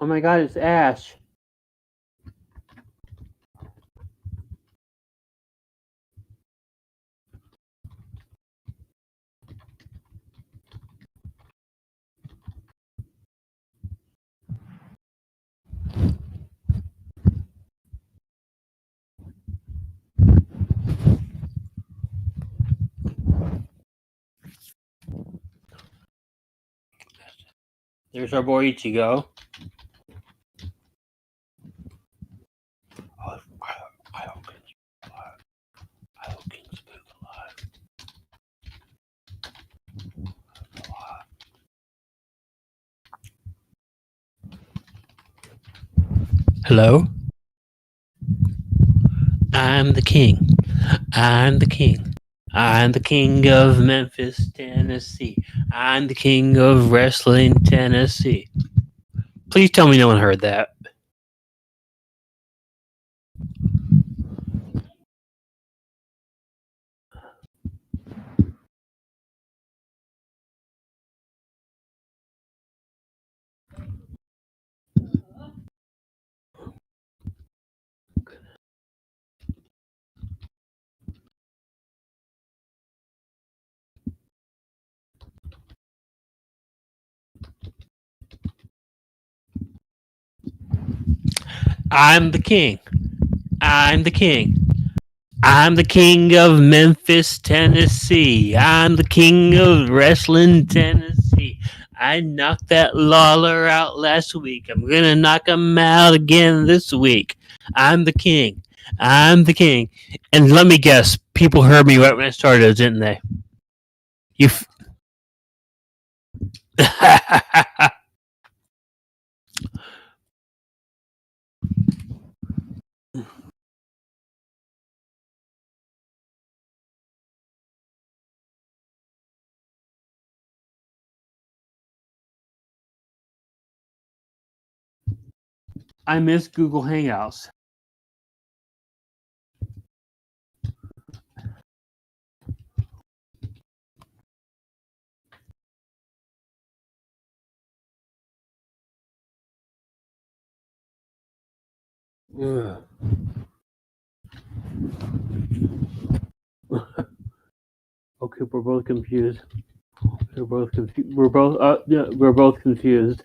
Oh my god, it's Ash. There's our boy Ichigo. I hope King's alive. I hope King's alive. Hello? I'm the king. I'm the king. I'm the king of Memphis, Tennessee. I'm the king of wrestling, Tennessee. Please tell me no one heard that. I'm the king. I'm the king. I'm the king of Memphis, Tennessee. I'm the king of wrestling, Tennessee. I knocked that Lawler out last week. I'm gonna knock him out again this week. I'm the king. I'm the king. And let me guess, people heard me right when I started, didn't they? You. I miss Google Hangouts. Ugh. Okay, we're both confused. We're both confused. We're both confused.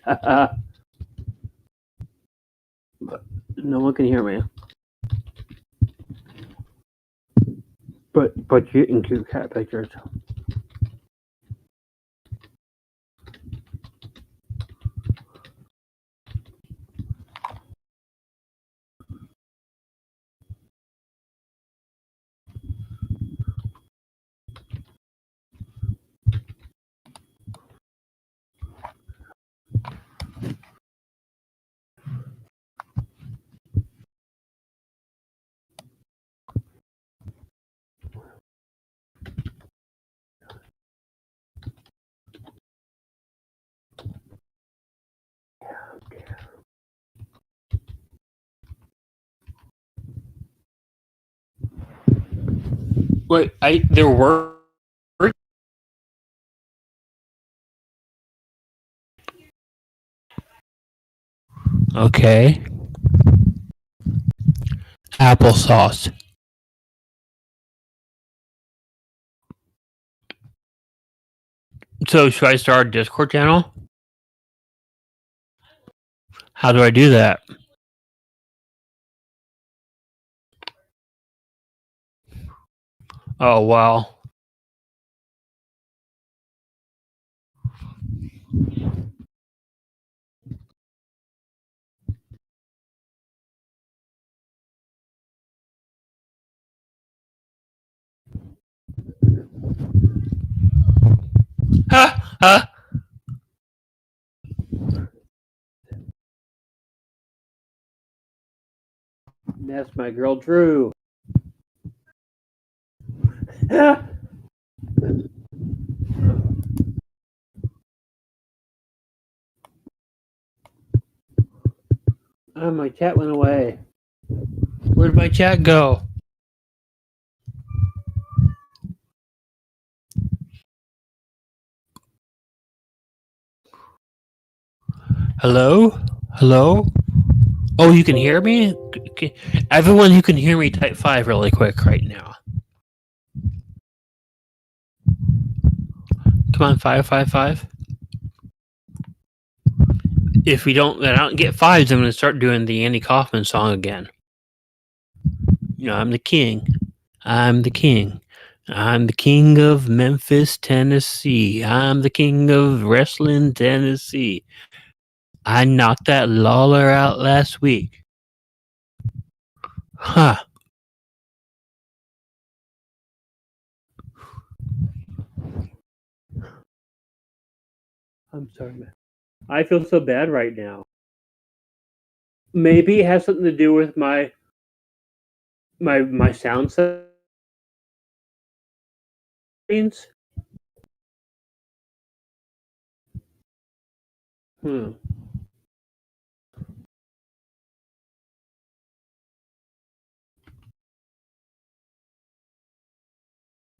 No one can hear me. But you can cute cat pictures. Wait, there were Okay. Applesauce. So should I start a Discord channel? How do I do that? Oh wow. Ha ha. That's my girl Drew. Oh, my chat went away. Where'd my chat go? Hello? Hello? Oh, you can hear me? Everyone who can hear me, type 5 really quick right now. Come on, 555. If we don't, I don't get 5s, I'm going to start doing the Andy Kaufman song again. You know, I'm the king. I'm the king. I'm the king of Memphis, Tennessee. I'm the king of wrestling, Tennessee. I knocked that Lawler out last week. Huh. I'm sorry, man. I feel so bad right now. Maybe it has something to do with my sound settings. Hmm.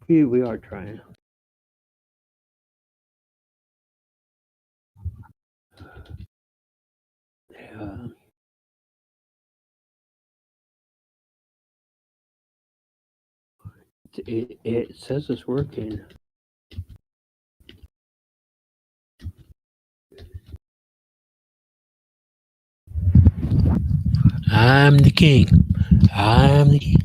We are trying. Yeah. It says it's working. I'm the king. I'm the king.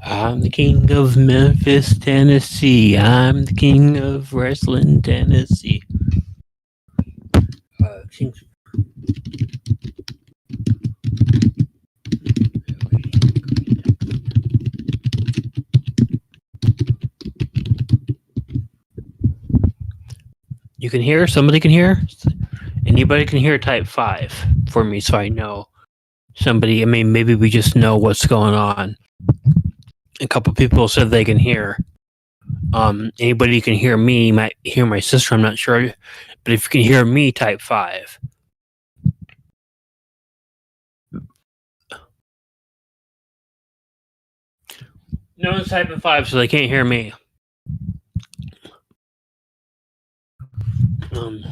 I'm the king of Memphis, Tennessee. I'm the king of wrestling, Tennessee. King's You can hear? Somebody can hear? Anybody can hear, type 5 for me so I know. Somebody, I mean, maybe we just know what's going on. A couple people said they can hear. Anybody can hear me, might hear my sister, I'm not sure. But if you can hear me, type 5. No one's typing 5, so they can't hear me. Um,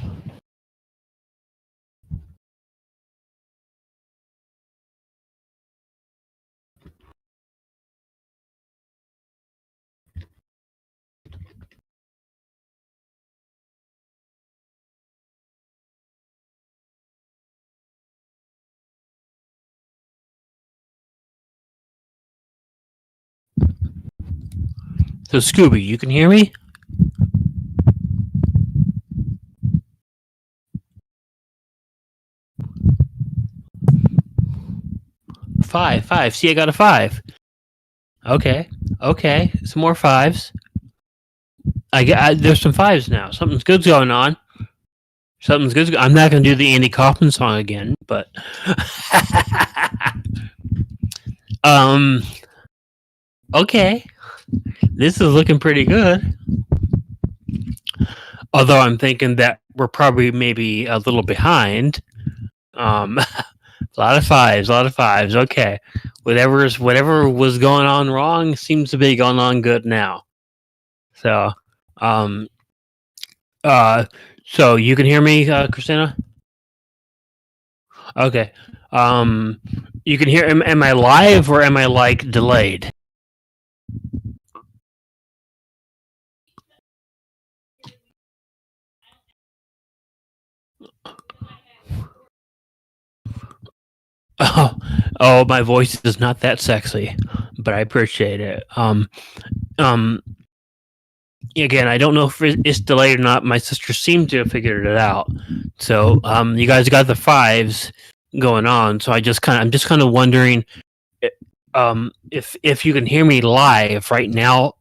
so, Scooby, you can hear me? 5, 5. See, I got a 5. Okay, okay. Some more 5s. There's some 5s now. Something's good's going on. Something's good. I'm not going to do the Andy Kaufman song again, but okay. This is looking pretty good. Although I'm thinking that we're probably maybe a little behind. A lot of 5s, a lot of 5s. Okay. Whatever was going on wrong seems to be going on good now. So, um, so you can hear me, Christina? Okay. You can hear. Am I live or am I like delayed? Oh, oh, my voice is not that sexy, but I appreciate it. Um, Again, I don't know if it's delayed or not. My sister seemed to have figured it out. So, you guys got the fives going on. So I'm just kind of wondering, if you can hear me live right now.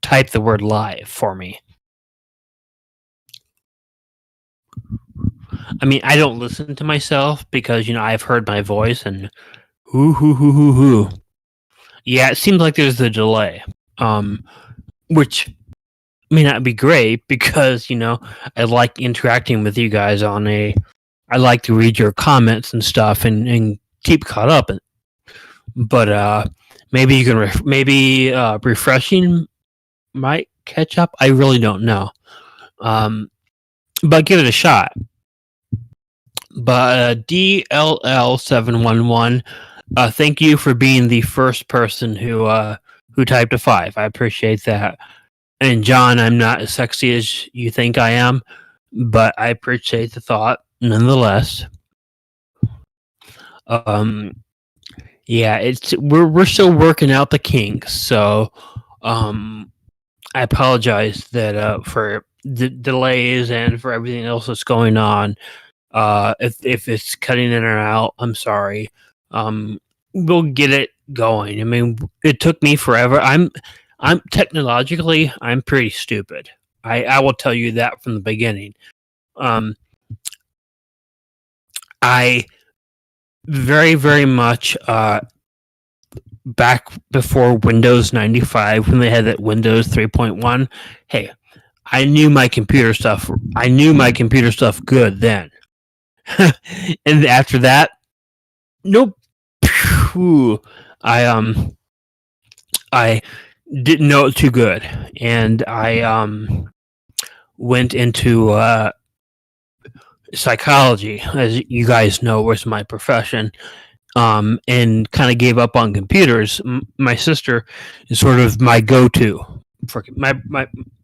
Type the word live for me. I mean, I don't listen to myself because I've heard my voice and hoo. Yeah, it seems like there's a delay. Which may not be great because I like interacting with you guys I like to read your comments and stuff and keep caught up. But maybe you can maybe refreshing might catch up. I really don't know. But give it a shot. But DLL711, thank you for being the first person who typed a 5. I appreciate that. And John, I'm not as sexy as you think I am, but I appreciate the thought nonetheless. Yeah, we're still working out the kinks, so I apologize that for the delays and for everything else that's going on. If it's cutting in or out, I'm sorry. We'll get it going. I mean, it took me forever. I'm technologically, I'm pretty stupid. I will tell you that from the beginning. I very, very much back before Windows 95 when they had that Windows 3.1. Hey, I knew my computer stuff. I knew my computer stuff good then. And after that, nope. I didn't know it too good, and I went into psychology, as you guys know, was my profession, and kind of gave up on computers. My sister is sort of my go-to. For my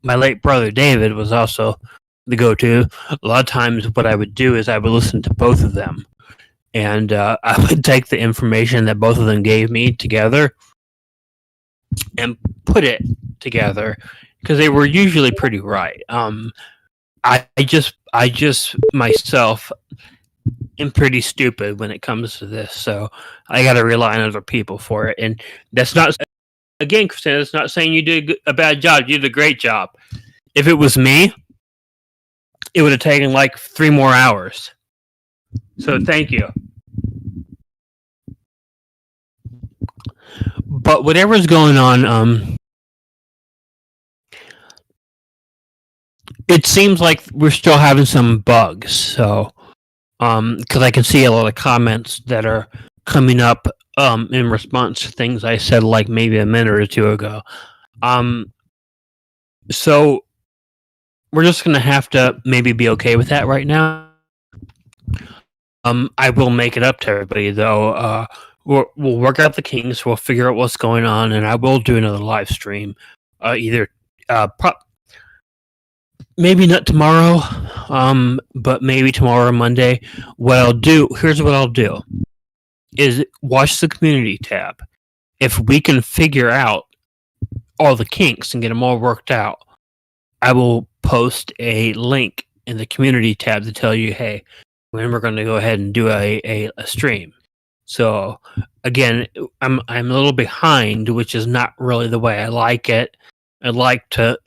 late brother David was also the go-to. A lot of times, what I would do is I would listen to both of them, and I would take the information that both of them gave me together and put it together because they were usually pretty right. I just myself am pretty stupid when it comes to this, so I got to rely on other people for it. And that's not, again, Christina, that's not saying you did a bad job. You did a great job. If it was me, it would have taken like 3 more hours. So thank you. But whatever's going on, it seems like we're still having some bugs. So, because I can see a lot of comments that are coming up in response to things I said like maybe a minute or two ago. So we're just gonna have to maybe be okay with that right now. I will make it up to everybody though. We'll work out the kinks. We'll figure out what's going on, and I will do another live stream. Either maybe not tomorrow, but maybe tomorrow or Monday. Here's what I'll do, is watch the community tab. If we can figure out all the kinks and get them all worked out, I will post a link in the community tab to tell you, hey, when we're going to go ahead and do a stream. So again, I'm a little behind, which is not really the way I like it. I'd like to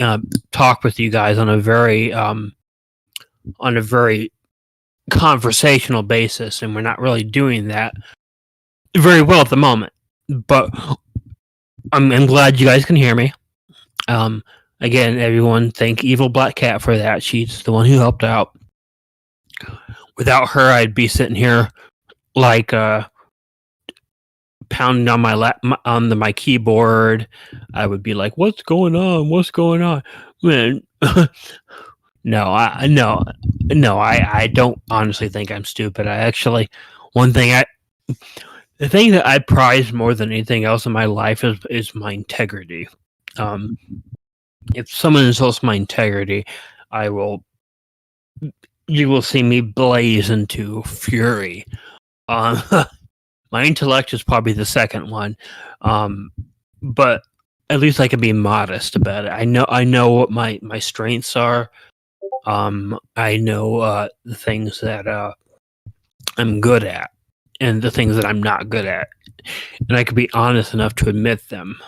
talk with you guys on a very conversational basis, and we're not really doing that very well at the moment. But I'm glad you guys can hear me. Again, everyone, thank Evil Black Cat for that. She's the one who helped out. Without her, I'd be sitting here like pounding on my keyboard. I would be like, "What's going on? What's going on, man?" No, I don't honestly think I'm stupid. One thing the thing that I prize more than anything else in my life is my integrity. Um, if someone insults my integrity, I will. You will see me blaze into fury. Um, my intellect is probably the second one, but at least I can be modest about it. I know what my strengths are. I know the things that I'm good at, and the things that I'm not good at, and I can be honest enough to admit them.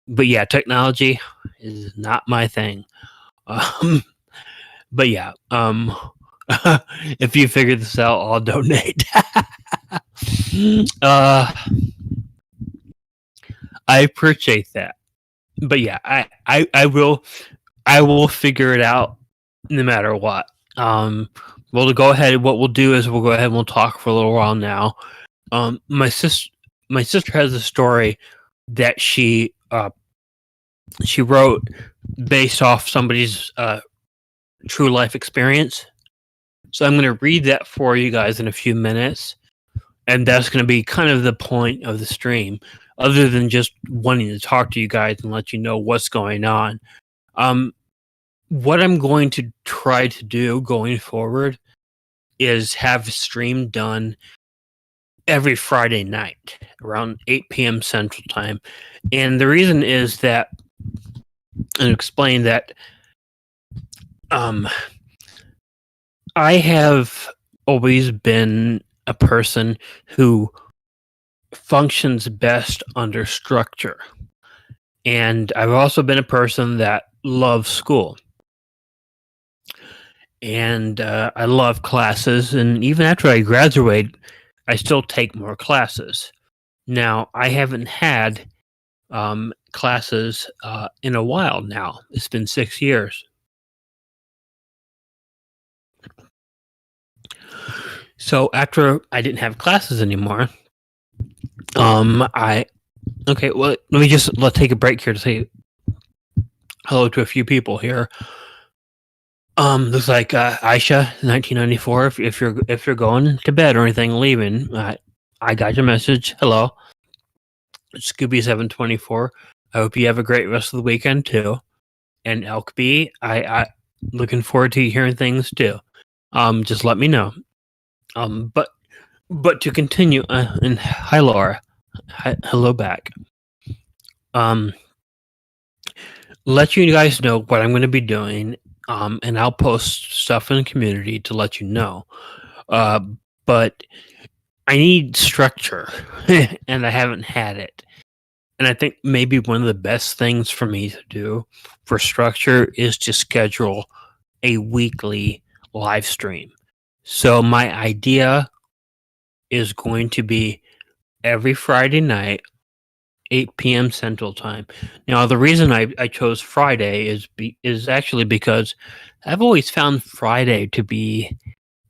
But yeah, technology is not my thing. Um, but yeah, if you figure this out, I'll donate. uh, I appreciate that. But yeah, I will figure it out no matter what. Well, to go ahead, what we'll do is we'll go ahead and we'll talk for a little while now. My sister has a story that she wrote based off somebody's true life experience. So I'm going to read that for you guys in a few minutes, and that's going to be kind of the point of the stream, other than just wanting to talk to you guys and let you know what's going on. What I'm going to try to do going forward is have a stream done every Friday night around 8 p.m. Central Time. And the reason is that, and explain that I have always been a person who functions best under structure. And I've also been a person that loves school. And I love classes. And even after I graduate, I still take more classes. Now, I haven't had classes in a while now. It's been 6 years. So after I didn't have classes anymore, well, let's take a break here to say hello to a few people here. Looks like Aisha, 1994. If you're going to bed or anything, leaving, I got your message. Hello, Scooby 724. I hope you have a great rest of the weekend too. And Elkby, I looking forward to hearing things too. Just let me know. But to continue, and hi Laura, hello back. Let you guys know what I'm going to be doing. And I'll post stuff in the community to let you know. But I need structure, and I haven't had it. And I think maybe one of the best things for me to do for structure is to schedule a weekly live stream. So my idea is going to be every Friday night, 8 p.m. Central Time. Now, the reason I chose Friday is actually because I've always found Friday to be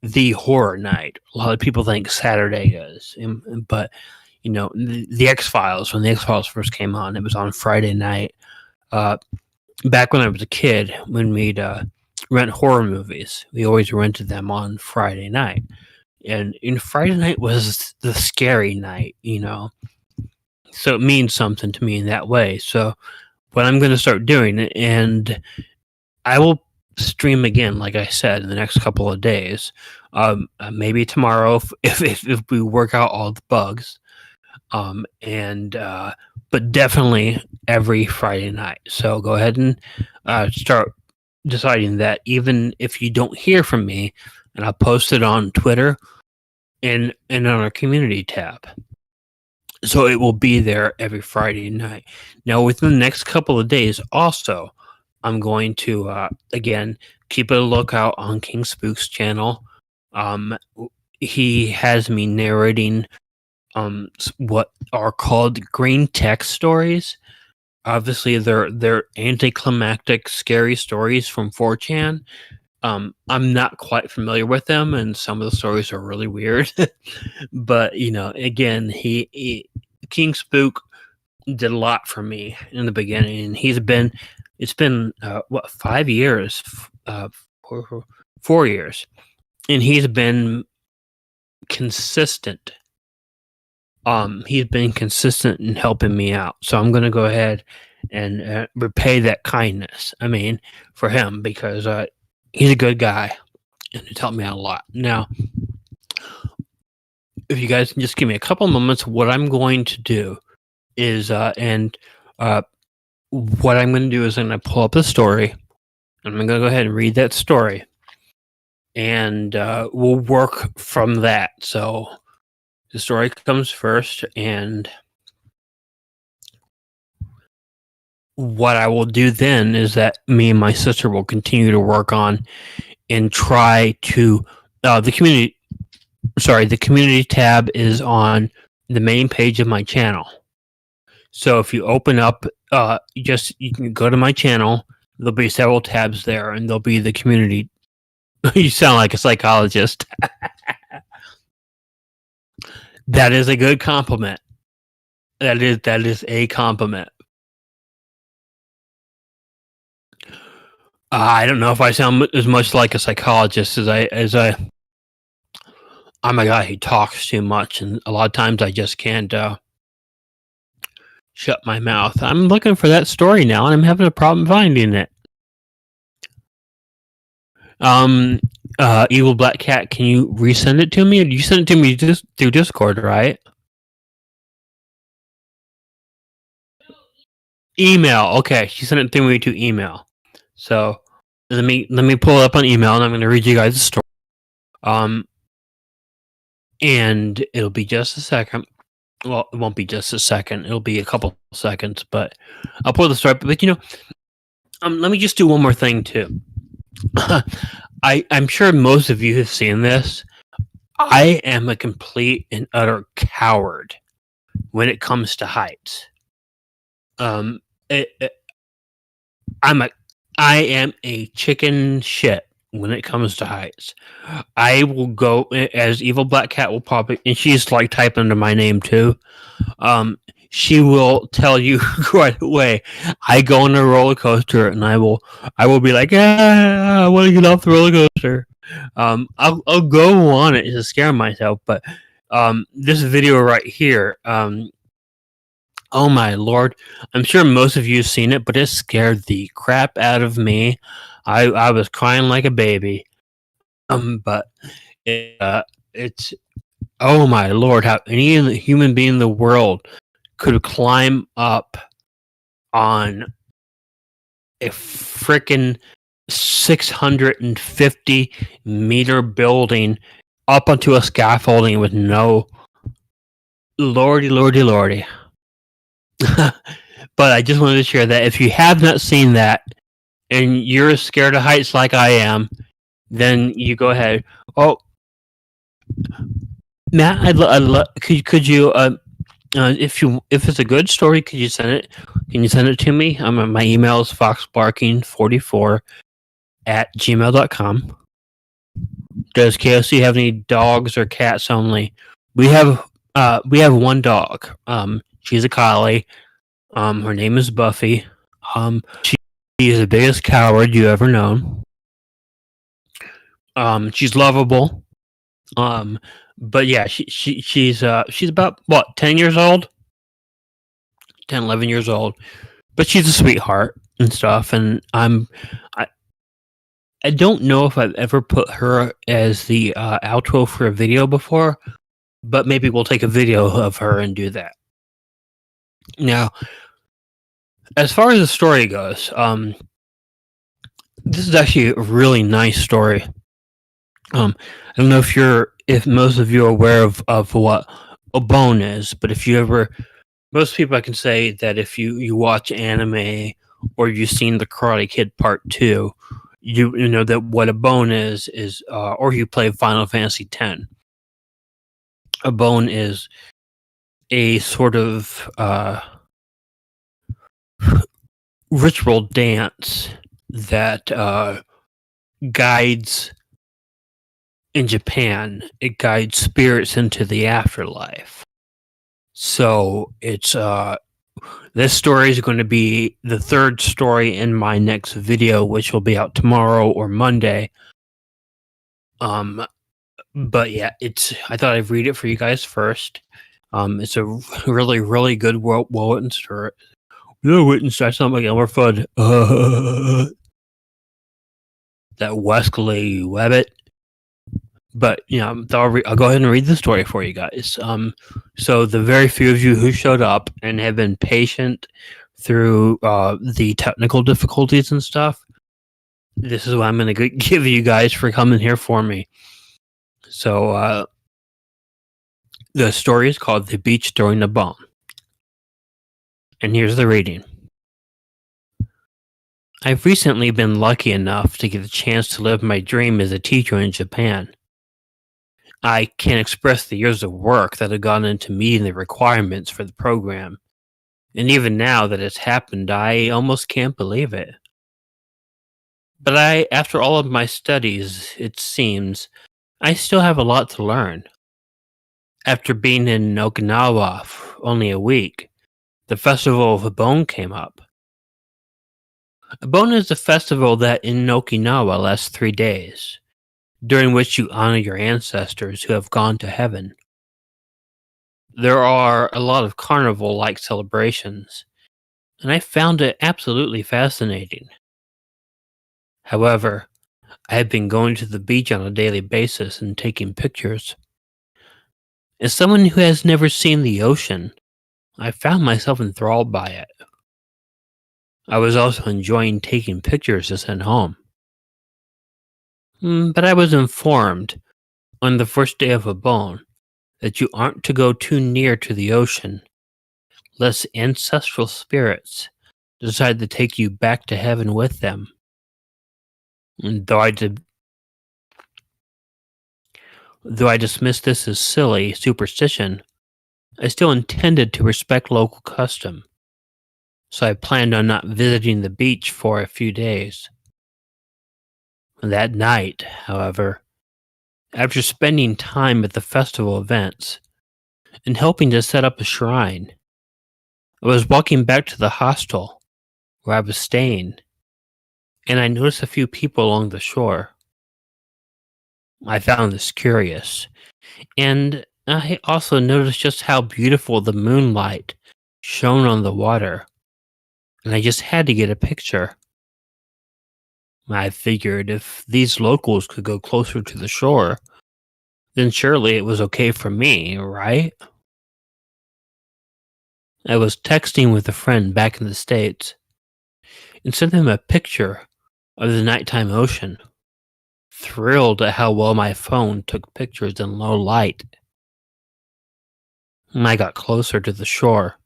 the horror night. A lot of people think Saturday is, but you know, the X-Files, when the X-Files first came on, it was on Friday night. Back when I was a kid, when we'd rent horror movies, we always rented them on Friday night. And Friday night was the scary night, you know. So it means something to me in that way. So what I'm going to start doing, and I will stream again, like I said, in the next couple of days. Maybe tomorrow if we work out all the bugs. But definitely every Friday night. So go ahead and start deciding that, even if you don't hear from me, and I'll post it on Twitter and on our community tab. So it will be there every Friday night. Now, within the next couple of days, also, I'm going to again keep a lookout on King Spook's channel. He has me narrating what are called green text stories. Obviously, they're anticlimactic, scary stories from 4chan. I'm not quite familiar with them, and some of the stories are really weird. But you know, again, he King Spook did a lot for me in the beginning, and it's been 5 years, 4 years, and he's been consistent he's been consistent in helping me out. So I'm going to go ahead and repay that kindness. I mean, for him, because he's a good guy and it's helped me out a lot. Now, if you guys can just give me a couple moments, what I'm going to do is, what I'm going to do is I'm going to pull up the story. I'm going to go ahead and read that story, and we'll work from that. So the story comes first, and what I will do then is that me and my sister will continue to work on and try to the community. Sorry, the community tab is on the main page of my channel. So if you open up, you can go to my channel. There'll be several tabs there, and there'll be the community. You sound like a psychologist. That is a good compliment. That is a compliment. I don't know if I sound as much like a psychologist as I. Oh my god, he talks too much, and a lot of times I just can't shut my mouth. I'm looking for that story now, and I'm having a problem finding it. Evil Black Cat, can you resend it to me? You sent it to me just through Discord, right? Email. Okay, she sent it to me to email. So let me pull it up on email, and I'm going to read you guys the story. And it'll be just a second. Well, it won't be just a second. It'll be a couple seconds, but I'll pull the story. But let me just do one more thing too. I'm sure most of you have seen this. I am a complete and utter coward when it comes to heights. I am a chicken shit when it comes to heights. I will go as Evil Black Cat will probably, and she's like typing under my name too. She will tell you right away. I go on a roller coaster, and I will be like, I want to get off the roller coaster. I'll go on it to scare myself, but this video right here, oh my lord! I'm sure most of you have seen it, but it scared the crap out of me. I was crying like a baby. But it's oh my lord! How any human being in the world could climb up on a freaking 650-meter building up onto a scaffolding with no lordy. But I just wanted to share that if you have not seen that and you're scared of heights like I am, then you go ahead. Oh, Matt, could you if it's a good story, could you send it? Can you send it to me? My email is foxbarking44@gmail.com. Does KOC have any dogs or cats only? We have one dog. She's a collie. Her name is Buffy. She is the biggest coward you ever known. She's lovable. But yeah, she's about what 10 years old, 10, 11 years old. But she's a sweetheart and stuff. And I don't know if I've ever put her as the outro for a video before, but maybe we'll take a video of her and do that. Now, as far as the story goes, this is actually a really nice story. I don't know if most of you are aware of what a bone is, but if you ever, most people I can say that if you watch anime or you've seen the Karate Kid Part 2, you know that what a bone is or you play Final Fantasy X. A bone is a sort of ritual dance that guides. In Japan, it guides spirits into the afterlife. So it's this story is going to be the third story in my next video, which will be out tomorrow or Monday. But yeah, I thought I'd read it for you guys first. It's a really, really good well written story. No written story. I sound like Elmer Fudd. That Wesley Webbit. But I'll go ahead and read the story for you guys. So the very few of you who showed up and have been patient through the technical difficulties and stuff, this is what I'm going to give you guys for coming here for me. So the story is called "The Beach Throwing the Bomb," and here's the reading. I've recently been lucky enough to get the chance to live my dream as a teacher in Japan. I can't express the years of work that have gone into meeting the requirements for the program. And even now that it's happened, I almost can't believe it. But after all of my studies, it seems, I still have a lot to learn. After being in Okinawa for only a week, the festival of Abon came up. Abon is a festival that in Okinawa lasts 3 days, during which you honor your ancestors who have gone to heaven. There are a lot of carnival-like celebrations, and I found it absolutely fascinating. However, I have been going to the beach on a daily basis and taking pictures. As someone who has never seen the ocean, I found myself enthralled by it. I was also enjoying taking pictures to send home. But I was informed, on the first day of Abon, that you aren't to go too near to the ocean, lest ancestral spirits decide to take you back to heaven with them. And though I dismiss this as silly superstition, I still intended to respect local custom, so I planned on not visiting the beach for a few days. That night, however, after spending time at the festival events and helping to set up a shrine, I was walking back to the hostel where I was staying, and I noticed a few people along the shore. I found this curious, and I also noticed just how beautiful the moonlight shone on the water, and I just had to get a picture. I figured if these locals could go closer to the shore, then surely it was okay for me, right? I was texting with a friend back in the States and sent him a picture of the nighttime ocean, thrilled at how well my phone took pictures in low light. I got closer to the shore,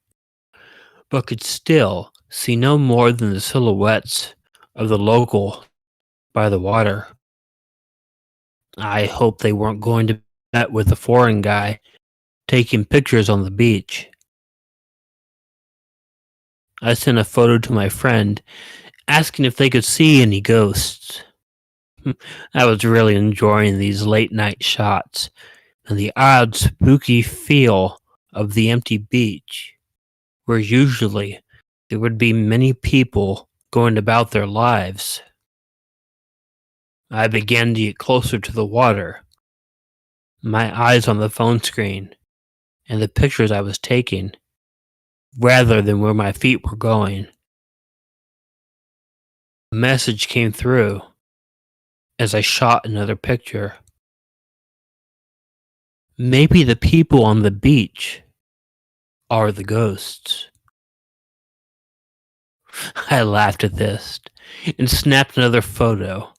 but could still see no more than the silhouettes of the local by the water. I hoped they weren't going to be met with a foreign guy taking pictures on the beach. I sent a photo to my friend, asking if they could see any ghosts. I was really enjoying these late night shots and the odd spooky feel of the empty beach, where usually there would be many people going about their lives. I began to get closer to the water, my eyes on the phone screen and the pictures I was taking, rather than where my feet were going. A message came through as I shot another picture. Maybe the people on the beach are the ghosts. I laughed at this and snapped another photo,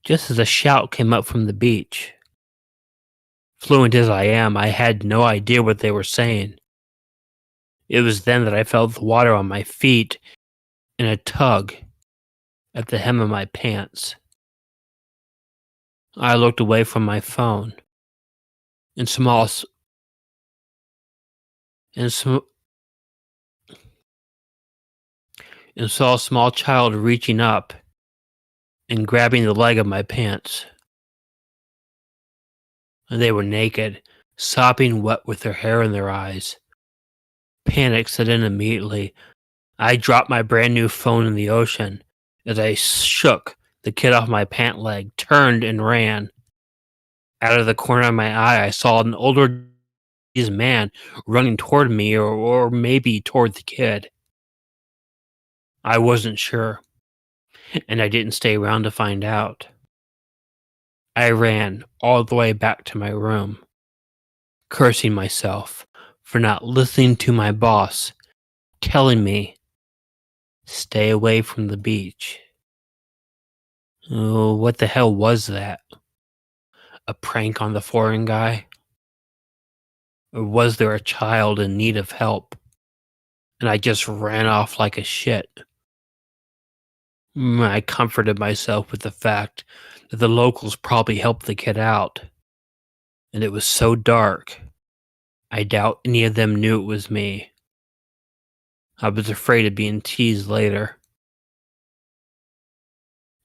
just as a shout came up from the beach. Fluent as I am, I had no idea what they were saying. It was then that I felt the water on my feet and a tug at the hem of my pants. I looked away from my phone and and, sm- and saw a small child reaching up and grabbing the leg of my pants. And they were naked, sopping wet with their hair in their eyes. Panic set in immediately. I dropped my brand new phone in the ocean as I shook the kid off my pant leg, turned and ran. Out of the corner of my eye, I saw an older man running toward me or maybe toward the kid. I wasn't sure, and I didn't stay around to find out. I ran all the way back to my room, cursing myself for not listening to my boss telling me, stay away from the beach. Oh, what the hell was that? A prank on the foreign guy? Or was there a child in need of help? And I just ran off like a shit. I comforted myself with the fact that the locals probably helped the kid out. And it was so dark, I doubt any of them knew it was me. I was afraid of being teased later.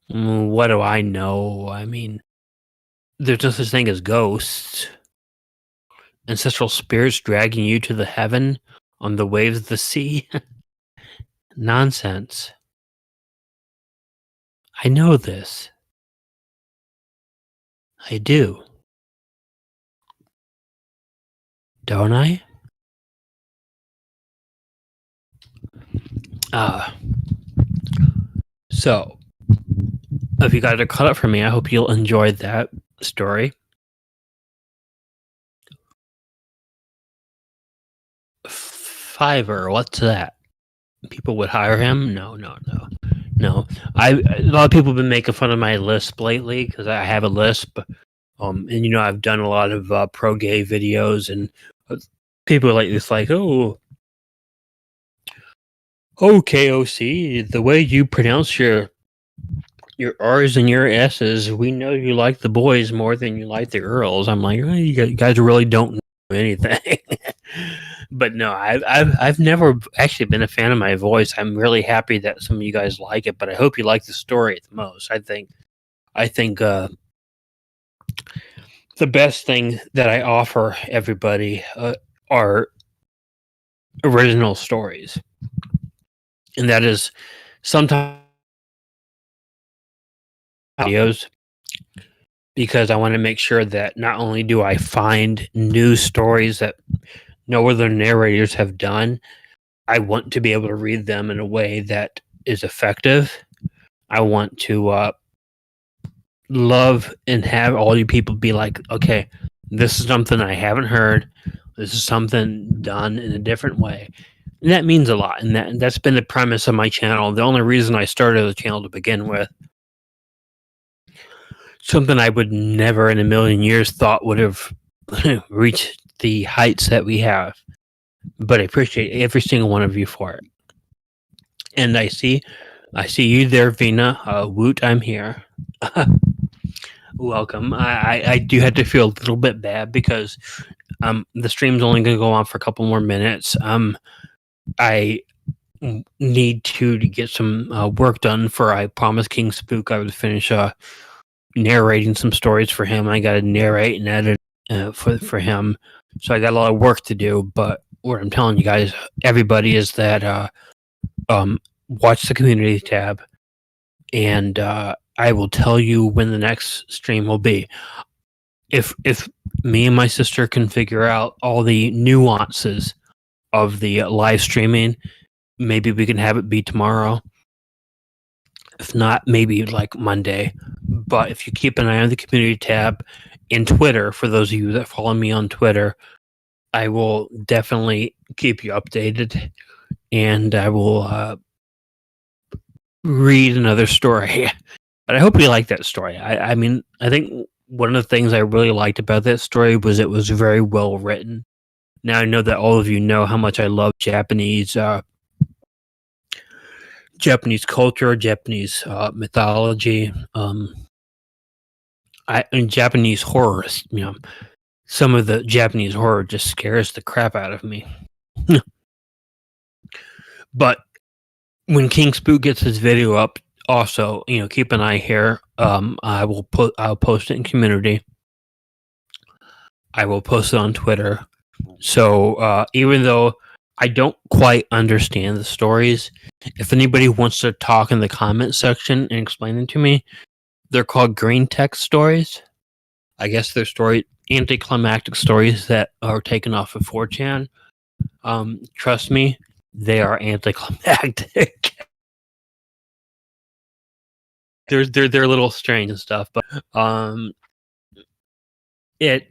What do I know? I mean, there's no such thing as ghosts. Ancestral spirits dragging you to the heaven on the waves of the sea? Nonsense. I know this. I do. Don't I? So, if you guys are caught up for me, I hope you'll enjoy that story. Fiverr, what's that? People would hire him? No. A lot of people have been making fun of my Lisp lately because I have a Lisp. And I've done a lot of pro gay videos, and people are like, it's like, oh, KOC, the way you pronounce your R's and your S's, we know you like the boys more than you like the girls. I'm like, you guys really don't know anything. But no, I've never actually been a fan of my voice. I'm really happy that some of you guys like it, but I hope you like the story the most. I think the best thing that I offer everybody are original stories, and that is sometimes videos, because I want to make sure that not only do I find new stories that no other narrators have done, I want to be able to read them in a way that is effective. I want to love and have all you people be like, okay, this is something I haven't heard. This is something done in a different way. And that means a lot. And that's been the premise of my channel. The only reason I started the channel to begin with. Something I would never in a million years thought would have reached the heights that we have. But I appreciate every single one of you for it. And I see you there, Vina. Woot, I'm here. Welcome. I do have to feel a little bit bad because the stream's only going to go on for a couple more minutes. I need to get some work done for I promised King Spook I would finish narrating some stories for him. I got to narrate and edit for him, so I got a lot of work to do. But what I'm telling you guys, everybody, is that watch the community tab, and I will tell you when the next stream will be. If me and my sister can figure out all the nuances of the live streaming, maybe we can have it be tomorrow. If not, maybe like Monday. But if you keep an eye on the community tab in Twitter, for those of you that follow me on Twitter, I will definitely keep you updated, and I will read another story. But I hope you like that story. I mean, I think one of the things I really liked about that story was it was very well written. Now I know that all of you know how much I love Japanese culture, Japanese mythology, and Japanese horror. Some of the Japanese horror just scares the crap out of me. But when King Spook gets his video up, also, keep an eye here. I'll post it in community. I will post it on Twitter. So even though I don't quite understand the stories, if anybody wants to talk in the comment section and explain them to me, they're called green text stories. I guess they're anticlimactic stories that are taken off of 4chan. Trust me, they are anticlimactic. they're a little strange and stuff, but it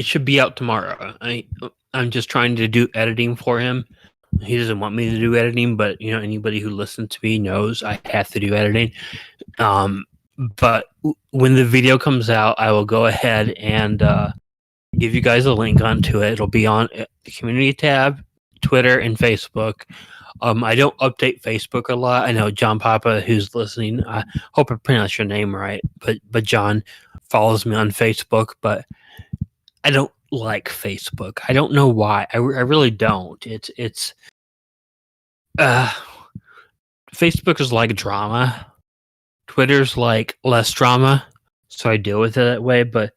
should be out tomorrow. I'm just trying to do editing for him. He doesn't want me to do editing, but anybody who listens to me knows I have to do editing. But when the video comes out, I will go ahead and give you guys a link onto it. It'll be on the community tab, Twitter, and Facebook. I don't update Facebook a lot. I know John Papa, who's listening, I hope I pronounced your name right, but John follows me on Facebook, but I don't like Facebook. I don't know why. I really don't. It's Facebook is like drama. Twitter's like less drama, so I deal with it that way. But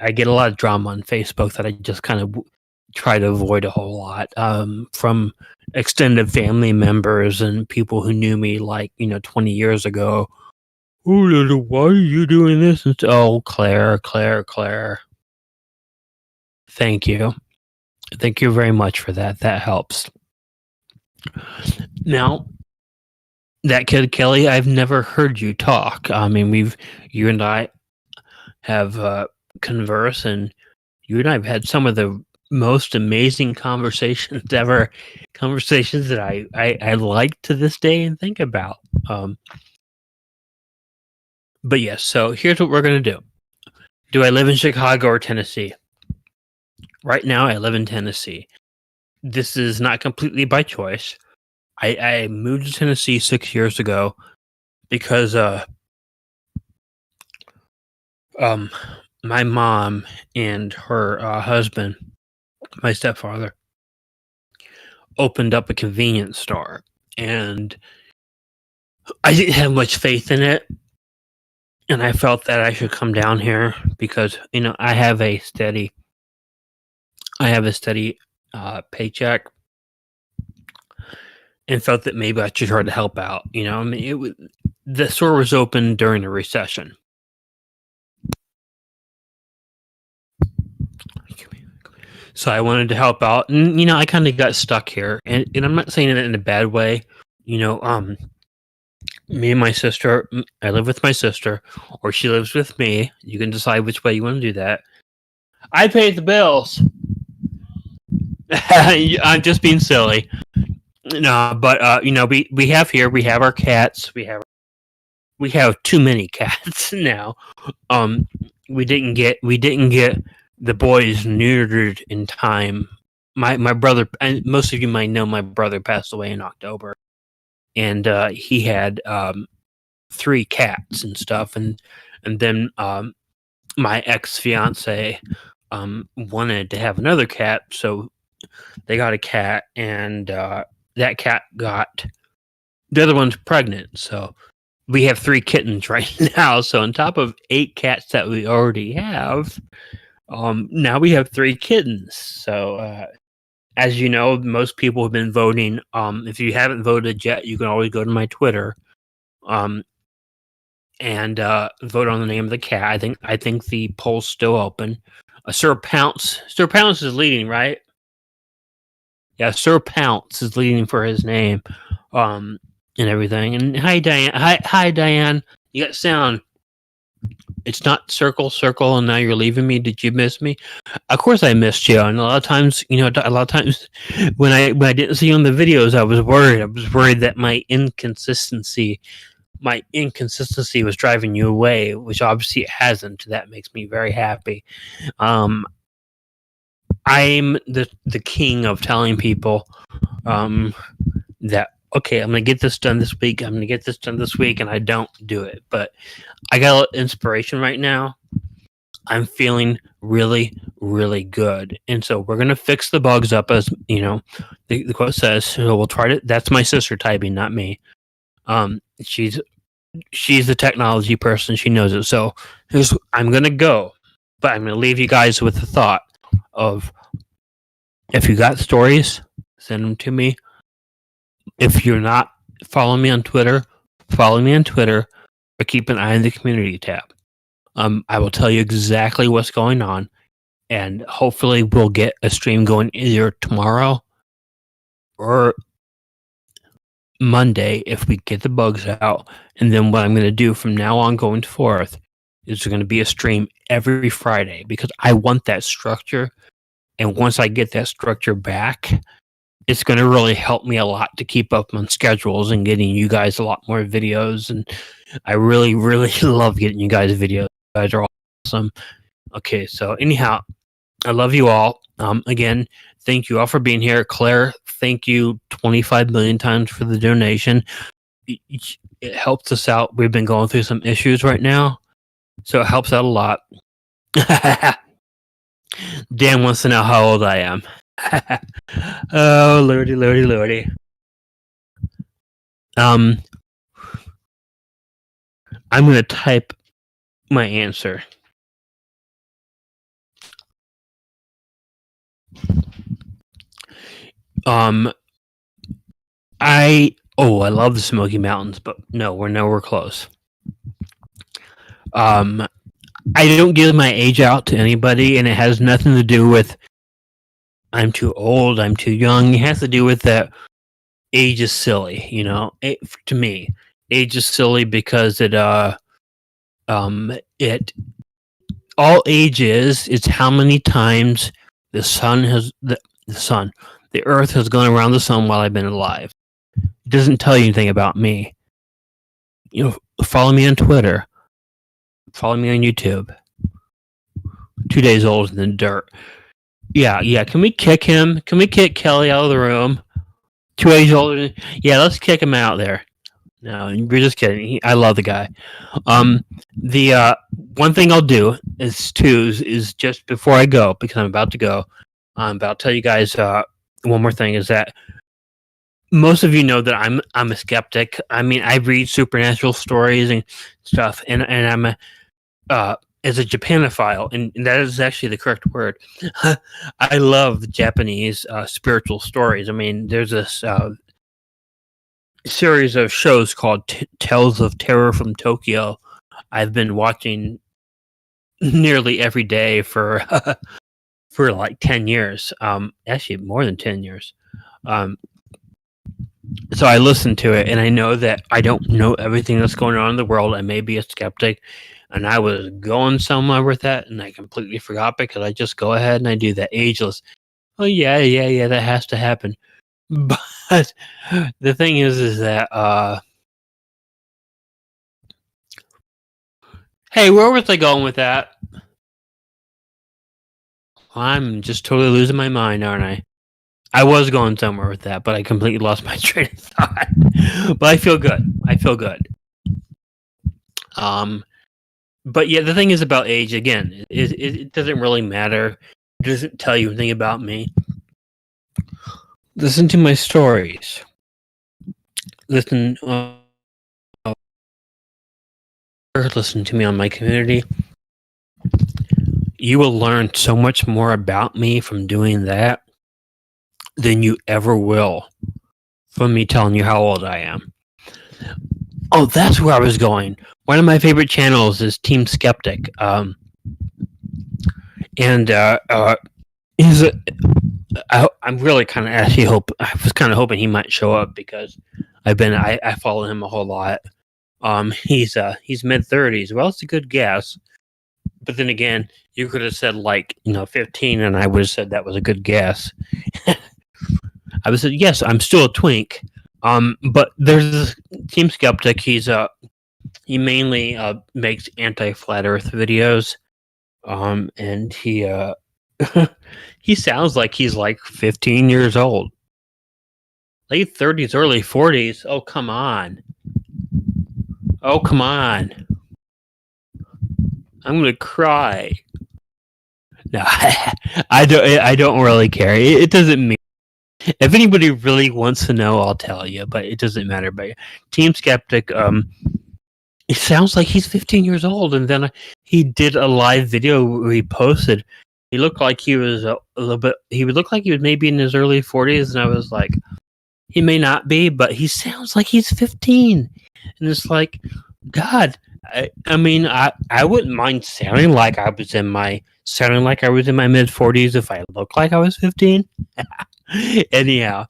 I get a lot of drama on Facebook that I just kind of try to avoid a whole lot, from extended family members and people who knew me 20 years ago. Oh, why are you doing this? And oh, Claire. Thank you very much for that. That helps. Now, that kid Kelly, I've never heard you talk. I mean, you and I have conversed, and you and I have had some of the most amazing conversations ever. Conversations that I like to this day and think about. But yes, so here's what we're gonna do. Do I live in Chicago or Tennessee? Right now, I live in Tennessee. This is not completely by choice. I moved to Tennessee 6 years ago because my mom and her husband, my stepfather, opened up a convenience store, and I didn't have much faith in it, and I felt that I should come down here because I have a steady paycheck, and felt that maybe I should try to help out. I mean, the store was open during a recession. So I wanted to help out, and I kind of got stuck here, and I'm not saying it in a bad way. Me and my sister, I live with my sister, or she lives with me. You can decide which way you want to do that. I paid the bills. I'm just being silly. No, but we have our cats. We have too many cats now. We didn't get the boys neutered in time. My brother, and most of you might know, my brother passed away in October, and he had 3 cats and stuff, and then my ex-fiance wanted to have another cat, so they got a cat, and that cat got the other one's pregnant, so we have 3 kittens right now. So on top of 8 cats that we already have, now we have 3 kittens. So as you know, most people have been voting. If you haven't voted yet, you can always go to my Twitter and vote on the name of the cat. I think the poll's still open. Sir Pounce is leading, right? Yeah, Sir Pounce is leading for his name, and everything. And hi, Diane. Hi, Diane. You got sound. It's not circle, and now you're leaving me. Did you miss me? Of course, I missed you. And a lot of times, when I didn't see you on the videos, I was worried. I was worried that my inconsistency was driving you away, which obviously it hasn't. That makes me very happy. I'm the king of telling people that, okay, I'm going to get this done this week. And I don't do it. But I got a little inspiration right now. I'm feeling really, really good. And so we're going to fix the bugs up, as, the quote says. So we'll try to, that's my sister typing, not me. She's the technology person. She knows it. So I'm going to go, but I'm going to leave you guys with the thought of, if you got stories, send them to me. If you're not following me on Twitter, follow me on Twitter, or keep an eye on the community tab. I will tell you exactly what's going on, and hopefully we'll get a stream going either tomorrow or Monday if we get the bugs out. And then what I'm going to do from now on going forth is going to be a stream every Friday because I want that structure. And once I get that structure back, it's going to really help me a lot to keep up on schedules and getting you guys a lot more videos. And I really, really love getting you guys videos. You guys are awesome. Okay, so anyhow, I love you all. Again, thank you all for being here. Claire, thank you 25 million times for the donation. It helps us out. We've been going through some issues right now, so it helps out a lot. Dan wants to know how old I am. Oh, lordy, lordy, lordy. I'm going to type my answer. I love the Smoky Mountains, but no, we're nowhere close. I don't give my age out to anybody, and it has nothing to do with I'm too old, I'm too young. It has to do with that age is silly, you know. To me, age is silly because it all age is how many times the earth has gone around the sun while I've been alive. It doesn't tell you anything about me. You know, follow me on Twitter. Follow me on YouTube. 2 days old in the dirt. Yeah. Can we kick him? Can we kick Kelly out of the room? 2 days older. Yeah, let's kick him out there. No, we're just kidding. I love the guy. The one thing I'll do is just before I go, because I'm about to go, I'm about to tell you guys one more thing is that most of you know that I'm a skeptic. I mean, I read supernatural stories and stuff, and I'm as a Japanophile, and that is actually the correct word. I love Japanese spiritual stories. I mean, there's this series of shows called Tales of Terror from Tokyo. I've been watching nearly every day for for like 10 years. Actually, more than 10 years. So I listen to it, and I know that I don't know everything that's going on in the world. I may be a skeptic, and I was going somewhere with that, and I completely forgot because I just go ahead and I do that ageless. Oh yeah, that has to happen. But the thing is that hey, where was I going with that? I'm just totally losing my mind, aren't I? I was going somewhere with that, but I completely lost my train of thought. But I feel good. But yeah, the thing is about age, again, it doesn't really matter. It doesn't tell you anything about me. Listen to my stories. Listen to me on my community. You will learn so much more about me from doing that than you ever will from me telling you how old I am. Oh, that's where I was going. One of my favorite channels is Team Skeptic. And he's I'm really kind of actually I was kind of hoping he might show up because I follow him a whole lot. He's mid-30s. Well, it's a good guess. But then again, you could have said 15, and I would have said that was a good guess. I would have said yes, I'm still a twink. But there's this Team Skeptic. He mainly makes anti-flat Earth videos. And he he sounds like he's like 15 years old. Late 30s, early 40s. Oh, come on. I'm gonna cry. No, I don't really care. It doesn't mean. If anybody really wants to know, I'll tell you. But it doesn't matter. But Team Skeptic, it sounds like he's 15 years old. And then he did a live video where he posted. He looked like he was a little bit. He would look like he was maybe in his early 40s, and I was like, he may not be, but he sounds like he's 15. And it's like, God, I mean, I wouldn't mind sounding like I was in my mid 40s if I look like I was 15. Anyhow,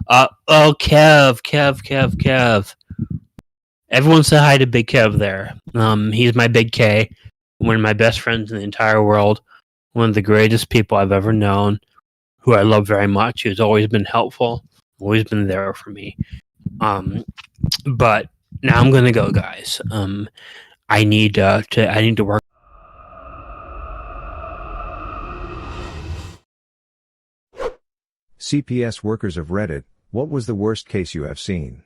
oh, Kev. Everyone say hi to Big Kev there. He's my Big K, one of my best friends in the entire world, one of the greatest people I've ever known, who I love very much, who's always been helpful, always been there for me. But now I'm gonna go, guys. I need to work. CPS workers of Reddit, what was the worst case you have seen?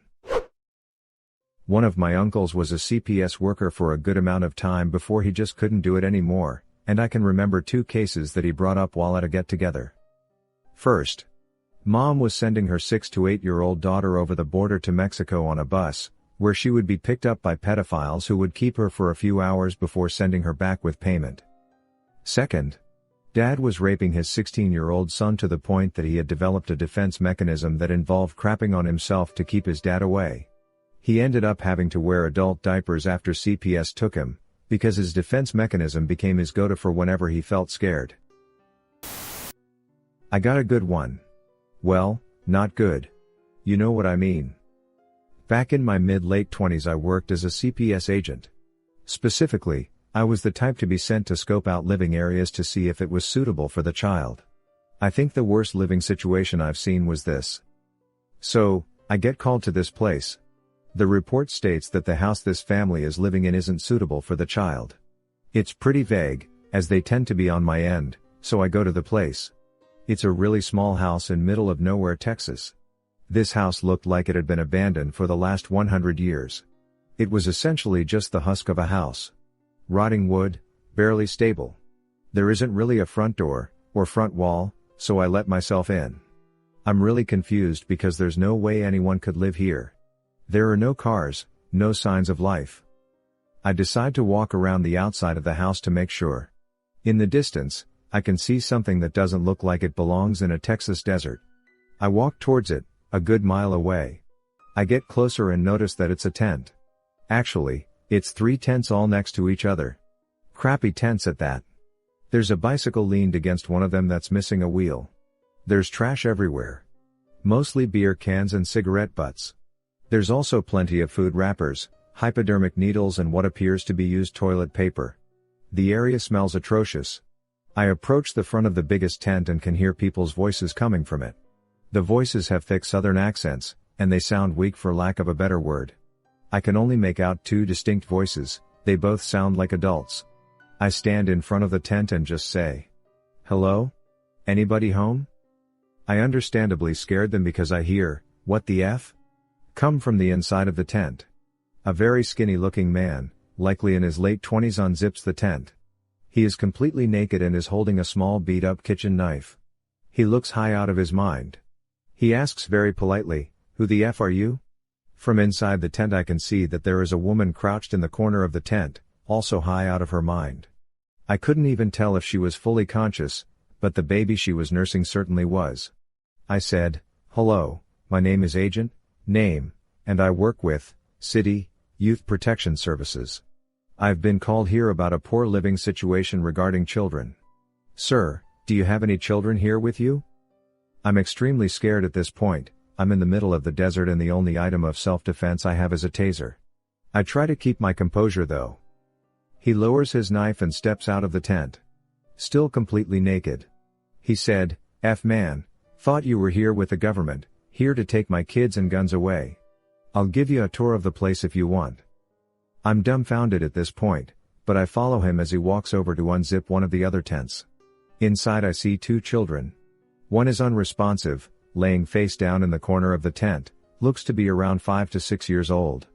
One of my uncles was a CPS worker for a good amount of time before he just couldn't do it anymore, and I can remember two cases that he brought up while at a get-together. First, Mom was sending her 6 to 8-year-old daughter over the border to Mexico on a bus, where she would be picked up by pedophiles who would keep her for a few hours before sending her back with payment. Second, Dad was raping his 16-year-old son to the point that he had developed a defense mechanism that involved crapping on himself to keep his dad away. He ended up having to wear adult diapers after CPS took him, because his defense mechanism became his go-to for whenever he felt scared. I got a good one. Well, not good. You know what I mean. Back in my mid-late 20s I worked as a CPS agent. Specifically, I was the type to be sent to scope out living areas to see if it was suitable for the child. I think the worst living situation I've seen was this. So, I get called to this place. The report states that the house this family is living in isn't suitable for the child. It's pretty vague, as they tend to be on my end, so I go to the place. It's a really small house in middle of nowhere, Texas. This house looked like it had been abandoned for the last 100 years. It was essentially just the husk of a house. Rotting wood, barely stable. There isn't really a front door, or front wall, so I let myself in. I'm really confused because there's no way anyone could live here. There are no cars, no signs of life. I decide to walk around the outside of the house to make sure. In the distance, I can see something that doesn't look like it belongs in a Texas desert. I walk towards it, a good mile away. I get closer and notice that it's a tent. Actually, it's 3 tents all next to each other. Crappy tents at that. There's a bicycle leaned against one of them that's missing a wheel. There's trash everywhere. Mostly beer cans and cigarette butts. There's also plenty of food wrappers, hypodermic needles and what appears to be used toilet paper. The area smells atrocious. I approach the front of the biggest tent and can hear people's voices coming from it. The voices have thick southern accents, and they sound weak for lack of a better word. I can only make out 2 distinct voices, they both sound like adults. I stand in front of the tent and just say, "Hello? Anybody home?" I understandably scared them because I hear, "What the F?" come from the inside of the tent. A very skinny looking man, likely in his late 20s, unzips the tent. He is completely naked and is holding a small beat up kitchen knife. He looks high out of his mind. He asks very politely, "Who the F are you?" From inside the tent I can see that there is a woman crouched in the corner of the tent, also high out of her mind. I couldn't even tell if she was fully conscious, but the baby she was nursing certainly was. I said, "Hello, my name is Agent, name, and I work with, City, Youth Protection Services. I've been called here about a poor living situation regarding children. Sir, do you have any children here with you?" I'm extremely scared at this point. I'm in the middle of the desert and the only item of self-defense I have is a taser. I try to keep my composure though. He lowers his knife and steps out of the tent. Still completely naked. He said, "F man, thought you were here with the government, here to take my kids and guns away. I'll give you a tour of the place if you want." I'm dumbfounded at this point, but I follow him as he walks over to unzip one of the other tents. Inside I see 2 children. One is unresponsive, laying face down in the corner of the tent, looks to be around 5 to 6 years old.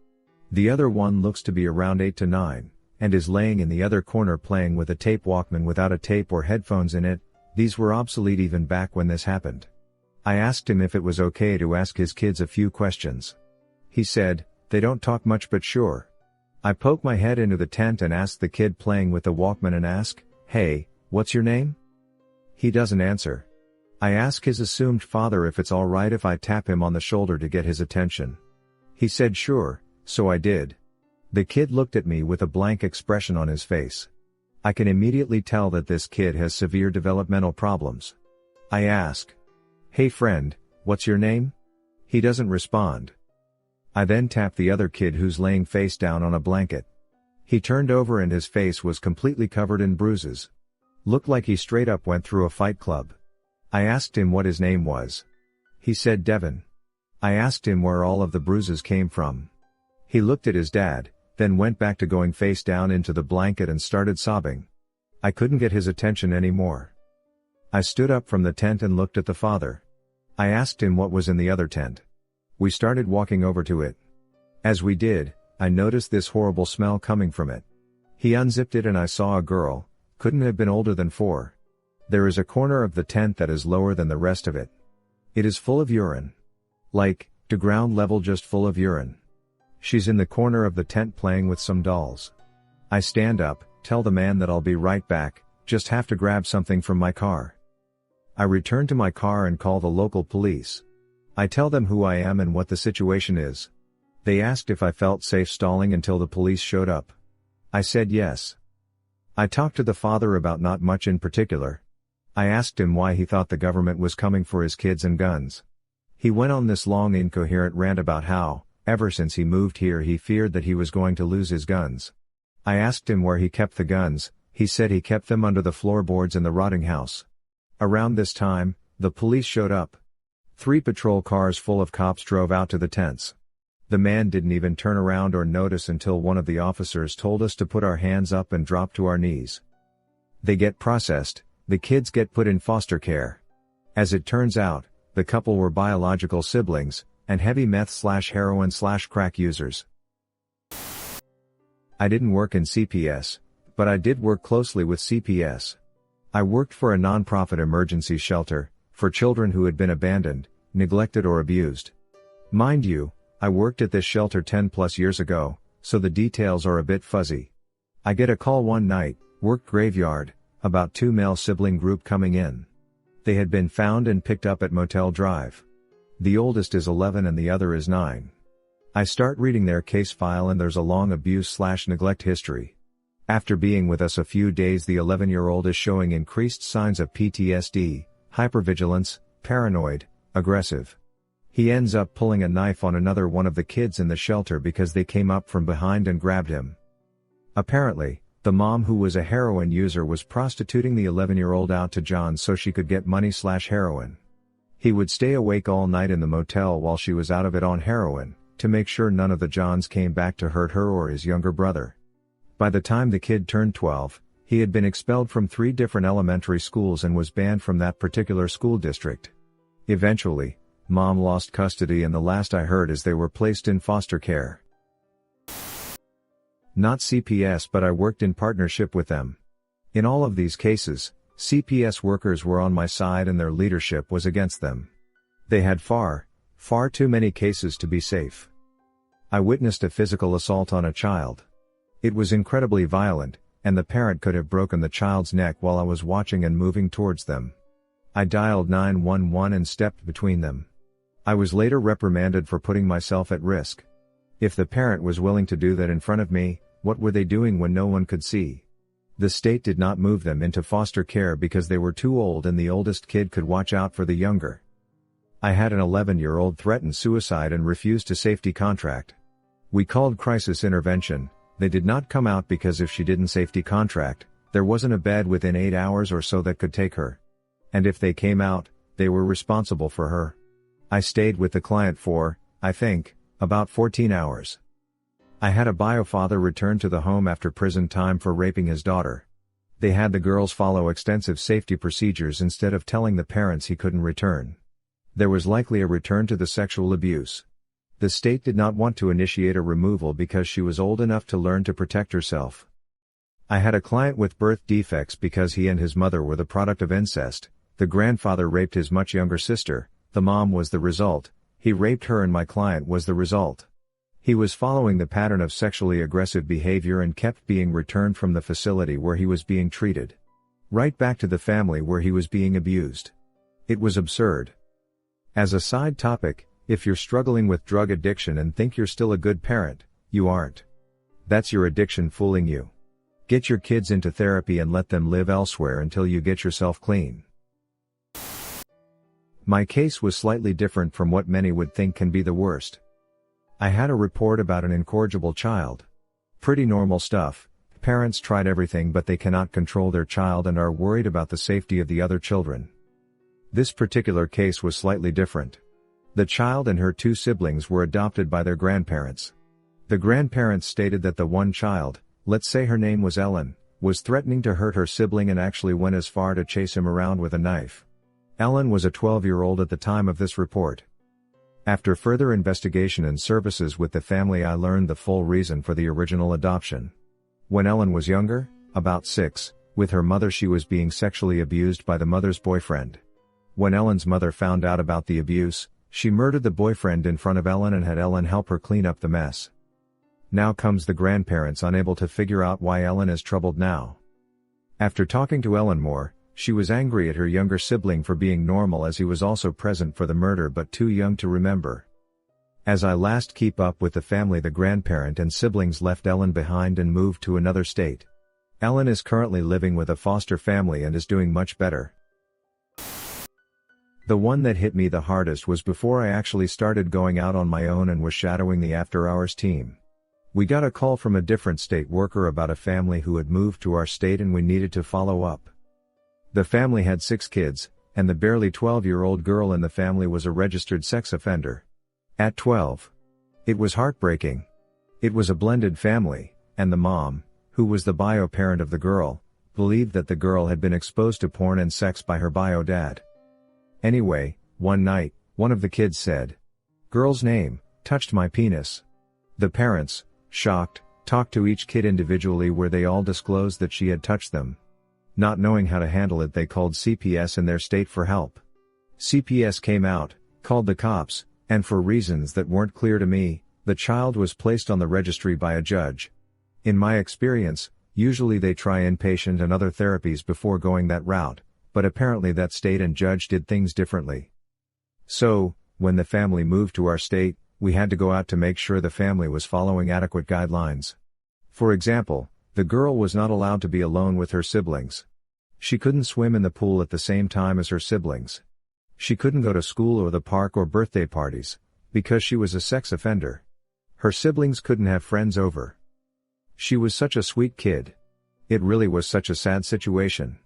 The other one looks to be around 8 to 9, and is laying in the other corner playing with a tape Walkman without a tape or headphones in it. These were obsolete even back when this happened. I asked him if it was okay to ask his kids a few questions. He said, "They don't talk much but sure." I poke my head into the tent and ask the kid playing with the Walkman and ask, "Hey, what's your name?" He doesn't answer. I ask his assumed father if it's alright if I tap him on the shoulder to get his attention. He said sure, so I did. The kid looked at me with a blank expression on his face. I can immediately tell that this kid has severe developmental problems. I ask, "Hey friend, what's your name?" He doesn't respond. I then tap the other kid who's laying face down on a blanket. He turned over and his face was completely covered in bruises. Looked like he straight up went through a fight club. I asked him what his name was. He said Devin. I asked him where all of the bruises came from. He looked at his dad, then went back to going face down into the blanket and started sobbing. I couldn't get his attention anymore. I stood up from the tent and looked at the father. I asked him what was in the other tent. We started walking over to it. As we did, I noticed this horrible smell coming from it. He unzipped it and I saw a girl, couldn't have been older than 4. There is a corner of the tent that is lower than the rest of it. It is full of urine. Like, to ground level, just full of urine. She's in the corner of the tent playing with some dolls. I stand up, tell the man that I'll be right back, just have to grab something from my car. I return to my car and call the local police. I tell them who I am and what the situation is. They asked if I felt safe stalling until the police showed up. I said yes. I talked to the father about not much in particular. I asked him why he thought the government was coming for his kids and guns. He went on this long incoherent rant about how, ever since he moved here, he feared that he was going to lose his guns. I asked him where he kept the guns. He said he kept them under the floorboards in the rotting house. Around this time, the police showed up. 3 patrol cars full of cops drove out to the tents. The man didn't even turn around or notice until one of the officers told us to put our hands up and drop to our knees. They get processed, the kids get put in foster care. As it turns out, the couple were biological siblings, and heavy meth/heroin/crack users. I didn't work in CPS, but I did work closely with CPS. I worked for a non-profit emergency shelter, for children who had been abandoned, neglected or abused. Mind you, I worked at this shelter 10 plus years ago, so the details are a bit fuzzy. I get a call one night, work graveyard, about 2 male sibling group coming in. They had been found and picked up at Motel Drive. The oldest is 11 and the other is 9. I start reading their case file and there's a long abuse/neglect history. After being with us a few days, the 11-year-old is showing increased signs of PTSD, hypervigilance, paranoid, aggressive. He ends up pulling a knife on another one of the kids in the shelter because they came up from behind and grabbed him. Apparently, the mom, who was a heroin user, was prostituting the 11-year-old out to John so she could get money/heroin. He would stay awake all night in the motel while she was out of it on heroin, to make sure none of the Johns came back to hurt her or his younger brother. By the time the kid turned 12, he had been expelled from 3 different elementary schools and was banned from that particular school district. Eventually, mom lost custody and the last I heard is they were placed in foster care. Not CPS, but I worked in partnership with them. In all of these cases, CPS workers were on my side and their leadership was against them. They had far too many cases to be safe. I witnessed a physical assault on a child. It was incredibly violent, and the parent could have broken the child's neck while I was watching and moving towards them. I dialed 911 and stepped between them. I was later reprimanded for putting myself at risk. If the parent was willing to do that in front of me, what were they doing when no one could see? The state did not move them into foster care because they were too old and the oldest kid could watch out for the younger. I had an 11-year-old threaten suicide and refused to safety contract. We called crisis intervention. They did not come out because if she didn't safety contract, there wasn't a bed within 8 hours or so that could take her. And if they came out, they were responsible for her. I stayed with the client for, I think, about 14 hours. I had a biofather return to the home after prison time for raping his daughter. They had the girls follow extensive safety procedures instead of telling the parents he couldn't return. There was likely a return to the sexual abuse. The state did not want to initiate a removal because she was old enough to learn to protect herself. I had a client with birth defects because he and his mother were the product of incest. The grandfather raped his much younger sister, the mom was the result, he raped her and my client was the result. He was following the pattern of sexually aggressive behavior and kept being returned from the facility where he was being treated. Right back to the family where he was being abused. It was absurd. As a side topic, if you're struggling with drug addiction and think you're still a good parent, you aren't. That's your addiction fooling you. Get your kids into therapy and let them live elsewhere until you get yourself clean. My case was slightly different from what many would think can be the worst. I had a report about an incorrigible child. Pretty normal stuff. Parents tried everything but they cannot control their child and are worried about the safety of the other children. This particular case was slightly different. The child and her two siblings were adopted by their grandparents. The grandparents stated that the one child, let's say her name was Ellen, was threatening to hurt her sibling and actually went as far to chase him around with a knife. Ellen was a 12-year-old at the time of this report. After further investigation and services with the family, I learned the full reason for the original adoption. When Ellen was younger, about 6, with her mother, she was being sexually abused by the mother's boyfriend. When Ellen's mother found out about the abuse, she murdered the boyfriend in front of Ellen and had Ellen help her clean up the mess. Now comes the grandparents unable to figure out why Ellen is troubled now. After talking to Ellen more, she was angry at her younger sibling for being normal as he was also present for the murder but too young to remember. As I last keep up with the family, the grandparent and siblings left Ellen behind and moved to another state. Ellen is currently living with a foster family and is doing much better. The one that hit me the hardest was before I actually started going out on my own and was shadowing the after-hours team. We got a call from a different state worker about a family who had moved to our state and we needed to follow up. The family had 6 kids, and the barely 12-year-old girl in the family was a registered sex offender. At 12. It was heartbreaking. It was a blended family, and the mom, who was the bio parent of the girl, believed that the girl had been exposed to porn and sex by her bio dad. Anyway, one night, one of the kids said, "Girl's name, touched my penis." The parents, shocked, talked to each kid individually where they all disclosed that she had touched them. Not knowing how to handle it, they called CPS in their state for help. CPS came out, called the cops, and for reasons that weren't clear to me, the child was placed on the registry by a judge. In my experience, usually they try inpatient and other therapies before going that route, but apparently that state and judge did things differently. So, when the family moved to our state, we had to go out to make sure the family was following adequate guidelines. For example, the girl was not allowed to be alone with her siblings. She couldn't swim in the pool at the same time as her siblings. She couldn't go to school or the park or birthday parties, because she was a sex offender. Her siblings couldn't have friends over. She was such a sweet kid. It really was such a sad situation.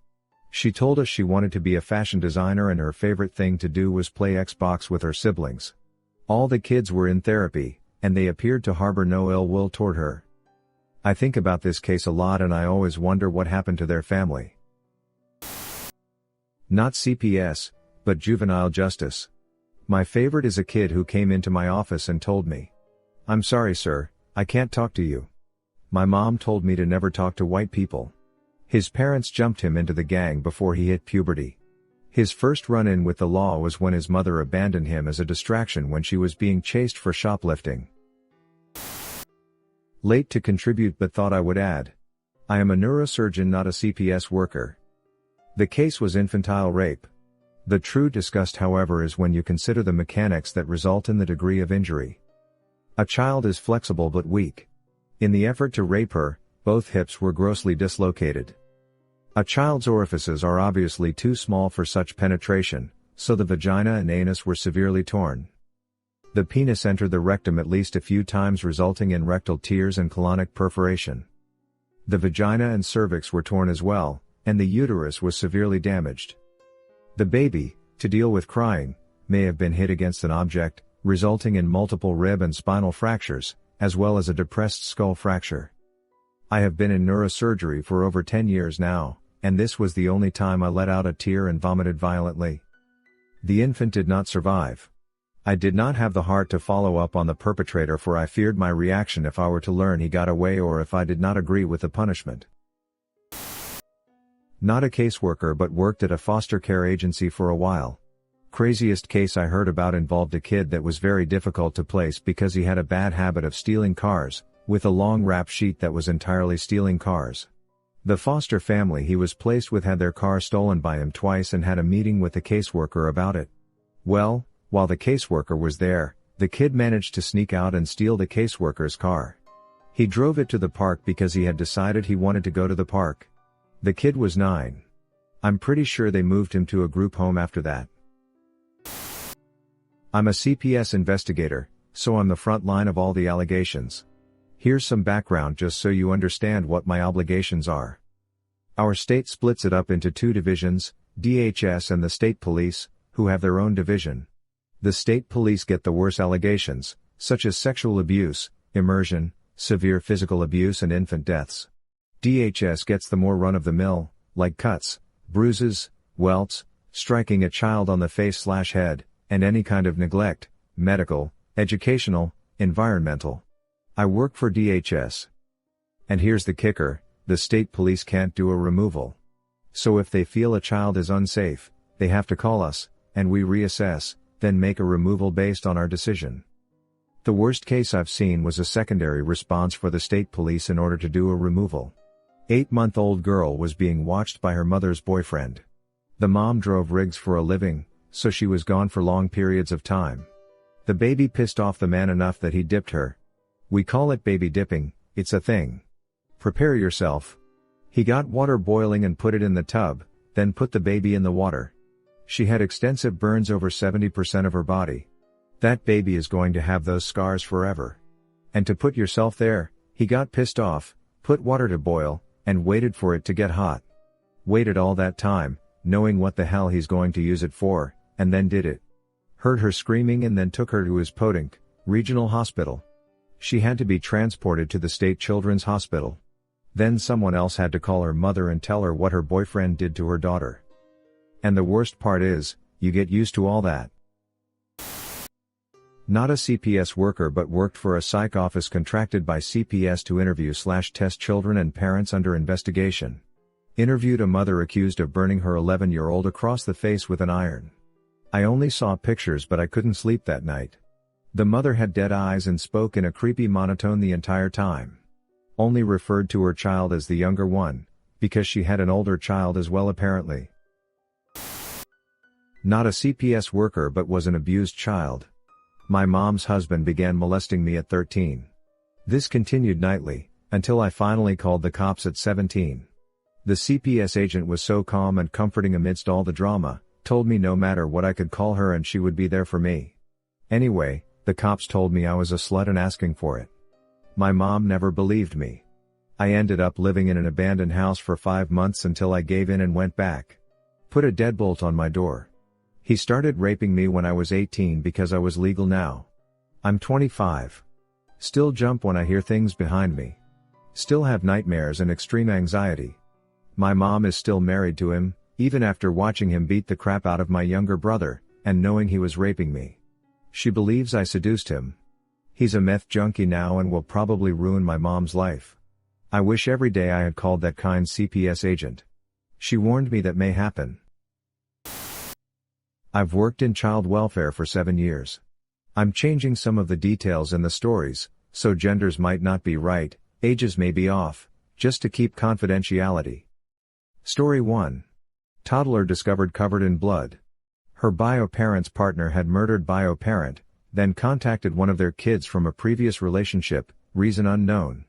She told us she wanted to be a fashion designer and her favorite thing to do was play Xbox with her siblings. All the kids were in therapy, and they appeared to harbor no ill will toward her. I think about this case a lot and I always wonder what happened to their family. Not CPS, but juvenile justice. My favorite is a kid who came into my office and told me, "I'm sorry sir, I can't talk to you. My mom told me to never talk to white people." His parents jumped him into the gang before he hit puberty. His first run-in with the law was when his mother abandoned him as a distraction when she was being chased for shoplifting. Late to contribute but thought I would add. I am a neurosurgeon, not a CPS worker. The case was infantile rape. The true disgust, however, is when you consider the mechanics that result in the degree of injury. A child is flexible but weak. In the effort to rape her, both hips were grossly dislocated. A child's orifices are obviously too small for such penetration, so the vagina and anus were severely torn. The penis entered the rectum at least a few times, resulting in rectal tears and colonic perforation. The vagina and cervix were torn as well, and the uterus was severely damaged. The baby, to deal with crying, may have been hit against an object, resulting in multiple rib and spinal fractures, as well as a depressed skull fracture. I have been in neurosurgery for over 10 years now, and this was the only time I let out a tear and vomited violently. The infant did not survive. I did not have the heart to follow up on the perpetrator, for I feared my reaction if I were to learn he got away or if I did not agree with the punishment. Not a caseworker but worked at a foster care agency for a while. Craziest case I heard about involved a kid that was very difficult to place because he had a bad habit of stealing cars, with a long rap sheet that was entirely stealing cars. The foster family he was placed with had their car stolen by him twice and had a meeting with the caseworker about it. Well, while the caseworker was there, the kid managed to sneak out and steal the caseworker's car. He drove it to the park because he had decided he wanted to go to the park. The kid was 9. I'm pretty sure they moved him to a group home after that. I'm a CPS investigator, so I'm the front line of all the allegations. Here's some background just so you understand what my obligations are. Our state splits it up into 2 divisions, DHS and the state police, who have their own division. The state police get the worst allegations, such as sexual abuse, immersion, severe physical abuse and infant deaths. DHS gets the more run-of-the-mill, like cuts, bruises, welts, striking a child on the face/head, and any kind of neglect, medical, educational, environmental. I work for DHS. And here's the kicker, the state police can't do a removal. So if they feel a child is unsafe, they have to call us, and we reassess, then make a removal based on our decision. The worst case I've seen was a secondary response for the state police in order to do a removal. 8-month-old girl was being watched by her mother's boyfriend. The mom drove rigs for a living, so she was gone for long periods of time. The baby pissed off the man enough that he dipped her. We call it baby dipping, it's a thing. Prepare yourself. He got water boiling and put it in the tub, then put the baby in the water. She had extensive burns over 70% of her body. That baby is going to have those scars forever. And to put yourself there, he got pissed off, put water to boil, and waited for it to get hot. Waited all that time, knowing what the hell he's going to use it for, and then did it. Heard her screaming and then took her to his Podunk Regional Hospital. She had to be transported to the State Children's Hospital. Then someone else had to call her mother and tell her what her boyfriend did to her daughter. And the worst part is, you get used to all that. Not a CPS worker but worked for a psych office contracted by CPS to interview/test children and parents under investigation. Interviewed a mother accused of burning her 11-year-old across the face with an iron. I only saw pictures but I couldn't sleep that night. The mother had dead eyes and spoke in a creepy monotone the entire time. Only referred to her child as the younger one, because she had an older child as well apparently. Not a CPS worker but was an abused child. My mom's husband began molesting me at 13. This continued nightly, until I finally called the cops at 17. The CPS agent was so calm and comforting amidst all the drama, told me no matter what I could call her and she would be there for me. Anyway, the cops told me I was a slut and asking for it. My mom never believed me. I ended up living in an abandoned house for 5 months until I gave in and went back. Put a deadbolt on my door. He started raping me when I was 18 because I was legal now. I'm 25. Still jump when I hear things behind me. Still have nightmares and extreme anxiety. My mom is still married to him, even after watching him beat the crap out of my younger brother, and knowing he was raping me. She believes I seduced him. He's a meth junkie now and will probably ruin my mom's life. I wish every day I had called that kind CPS agent. She warned me that may happen. I've worked in child welfare for 7 years. I'm changing some of the details in the stories, so genders might not be right, ages may be off, just to keep confidentiality. Story 1. Toddler discovered covered in blood. Her bio-parent's partner had murdered bio-parent, then contacted one of their kids from a previous relationship, reason unknown.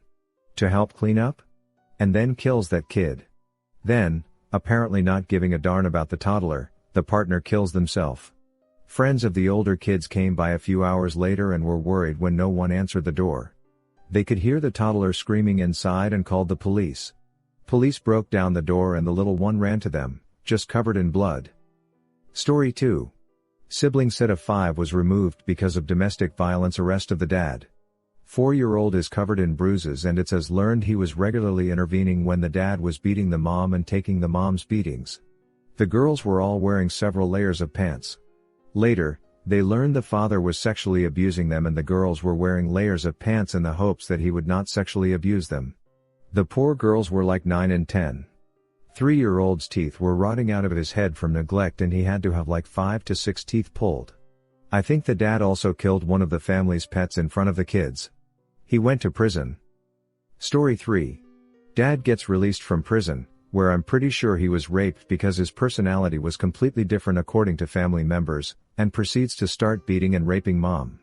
To help clean up? And then kills that kid. Then, apparently not giving a darn about the toddler, the partner kills themselves. Friends of the older kids came by a few hours later and were worried when no one answered the door. They could hear the toddler screaming inside and called the police. Police broke down the door and the little one ran to them, just covered in blood. Story 2. Sibling set of 5 was removed because of domestic violence arrest of the dad. 4-year-old is covered in bruises and it says learned he was regularly intervening when the dad was beating the mom and taking the mom's beatings. The girls were all wearing several layers of pants. Later, they learned the father was sexually abusing them and the girls were wearing layers of pants in the hopes that he would not sexually abuse them. The poor girls were like 9 and 10. 3-year-old's teeth were rotting out of his head from neglect and he had to have like 5 to 6 teeth pulled. I think the dad also killed one of the family's pets in front of the kids. He went to prison. Story 3. Dad gets released from prison, where I'm pretty sure he was raped because his personality was completely different according to family members, and proceeds to start beating and raping mom.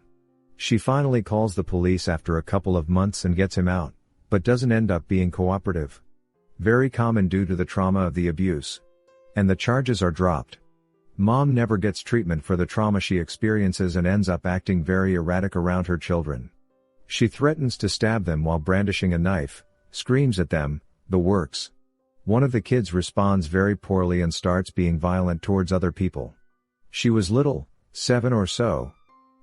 She finally calls the police after a couple of months and gets him out, but doesn't end up being cooperative. Very common due to the trauma of the abuse. And the charges are dropped. Mom never gets treatment for the trauma she experiences and ends up acting very erratic around her children. She threatens to stab them while brandishing a knife, screams at them, the works. One of the kids responds very poorly and starts being violent towards other people. She was little, 7 or so.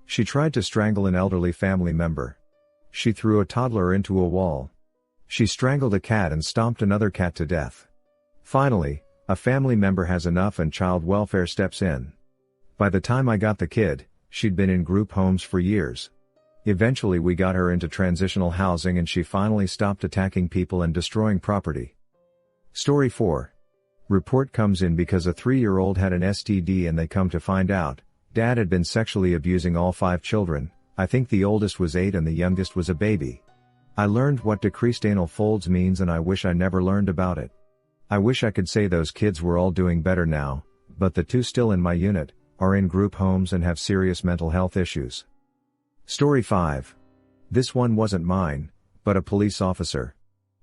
She tried to strangle an elderly family member. She threw a toddler into a wall. She strangled a cat and stomped another cat to death. Finally, a family member has enough and child welfare steps in. By the time I got the kid, she'd been in group homes for years. Eventually we got her into transitional housing and she finally stopped attacking people and destroying property. Story 4. Report comes in because a 3-year-old had an STD and they come to find out, Dad had been sexually abusing all 5 children. I think the oldest was 8 and the youngest was a baby. I learned what decreased anal folds means and I wish I never learned about it. I wish I could say those kids were all doing better now, but the 2 still in my unit, are in group homes and have serious mental health issues. Story 5. This one wasn't mine, but a police officer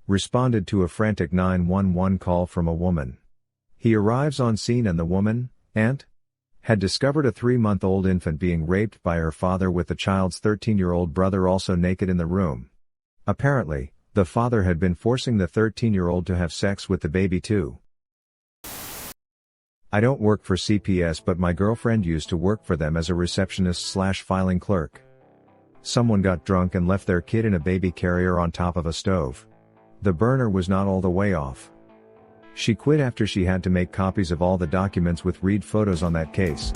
responded to a frantic 911 call from a woman. He arrives on scene and the woman, aunt, had discovered a 3-month-old infant being raped by her father with the child's 13-year-old brother also naked in the room. Apparently, the father had been forcing the 13-year-old to have sex with the baby too. I don't work for CPS but my girlfriend used to work for them as a receptionist/filing clerk. Someone got drunk and left their kid in a baby carrier on top of a stove. The burner was not all the way off. She quit after she had to make copies of all the documents with read photos on that case.